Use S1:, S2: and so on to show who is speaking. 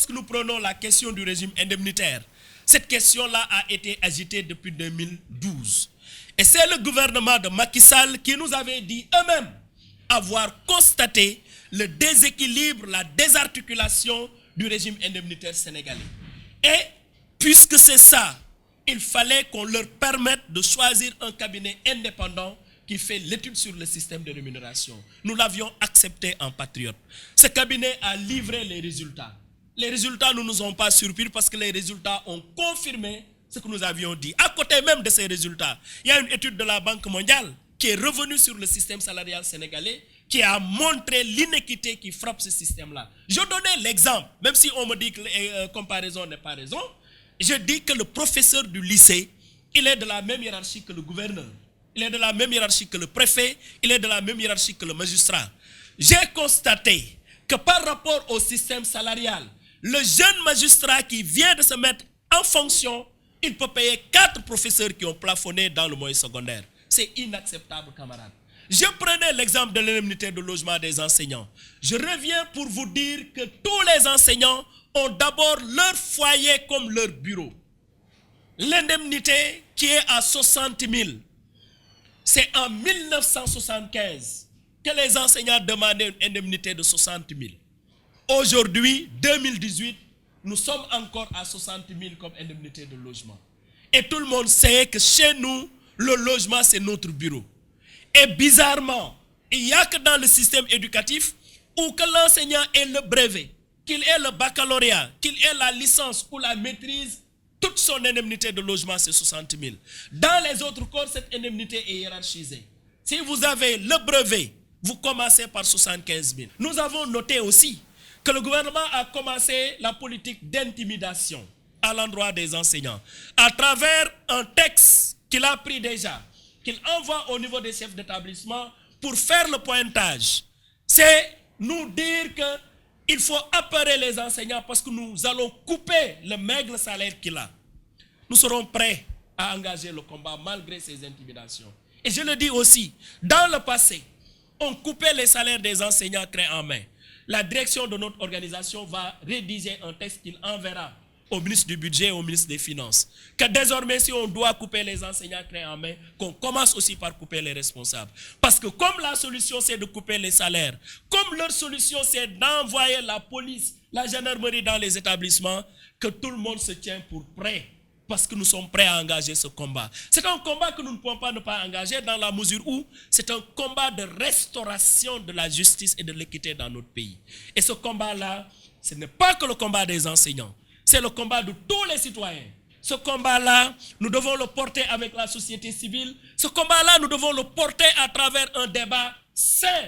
S1: lorsque nous prenons la question du régime indemnitaire, cette question-là a été agitée depuis 2012. Et c'est le gouvernement de Macky Sall qui nous avait dit eux-mêmes avoir constaté le déséquilibre, la désarticulation du régime indemnitaire sénégalais. Et puisque c'est ça, il fallait qu'on leur permette de choisir un cabinet indépendant qui fait l'étude sur le système de rémunération. Nous l'avions accepté en patriote. Ce cabinet a livré les résultats. Les résultats ne nous ont pas surpris parce que les résultats ont confirmé ce que nous avions dit. À côté même de ces résultats, il y a une étude de la Banque mondiale qui est revenue sur le système salarial sénégalais, qui a montré l'inéquité qui frappe ce système-là. Je donnais l'exemple, même si on me dit que la comparaison n'est pas raison, je dis que le professeur du lycée, il est de la même hiérarchie que le gouverneur. Il est de la même hiérarchie que le préfet, il est de la même hiérarchie que le magistrat. J'ai constaté que par rapport au système salarial, le jeune magistrat qui vient de se mettre en fonction, il peut payer 4 professeurs qui ont plafonné dans le moyen secondaire. C'est inacceptable, camarades. Je prenais l'exemple de l'indemnité de logement des enseignants. Je reviens pour vous dire que tous les enseignants ont d'abord leur foyer comme leur bureau. L'indemnité qui est à 60 000, c'est en 1975 que les enseignants demandaient une indemnité de 60 000. Aujourd'hui, 2018, nous sommes encore à 60 000 comme indemnité de logement. Et tout le monde sait que chez nous, le logement, c'est notre bureau. Et bizarrement, il n'y a que dans le système éducatif où que l'enseignant ait le brevet, qu'il ait le baccalauréat, qu'il ait la licence ou la maîtrise, toute son indemnité de logement, c'est 60 000. Dans les autres corps, cette indemnité est hiérarchisée. Si vous avez le brevet, vous commencez par 75 000. Nous avons noté aussi que le gouvernement a commencé la politique d'intimidation à l'endroit des enseignants à travers un texte qu'il a pris déjà, qu'il envoie au niveau des chefs d'établissement pour faire le pointage. C'est nous dire qu'il faut apeurer les enseignants parce que nous allons couper le maigre salaire qu'il a. Nous serons prêts à engager le combat malgré ces intimidations. Et je le dis aussi, dans le passé, on coupait les salaires des enseignants clé en main. La direction de notre organisation va rédiger un texte qu'il enverra au ministre du Budget et au ministre des Finances. Que désormais, si on doit couper les enseignants clé en main, qu'on commence aussi par couper les responsables. Parce que comme la solution, c'est de couper les salaires, comme leur solution, c'est d'envoyer la police, la gendarmerie dans les établissements, que tout le monde se tient pour prêt. Parce que nous sommes prêts à engager ce combat. C'est un combat que nous ne pouvons pas ne pas engager dans la mesure où c'est un combat de restauration de la justice et de l'équité dans notre pays. Et ce combat-là, ce n'est pas que le combat des enseignants, c'est le combat de tous les citoyens. Ce combat-là, nous devons le porter avec la société civile. Ce combat-là, nous devons le porter à travers un débat sain.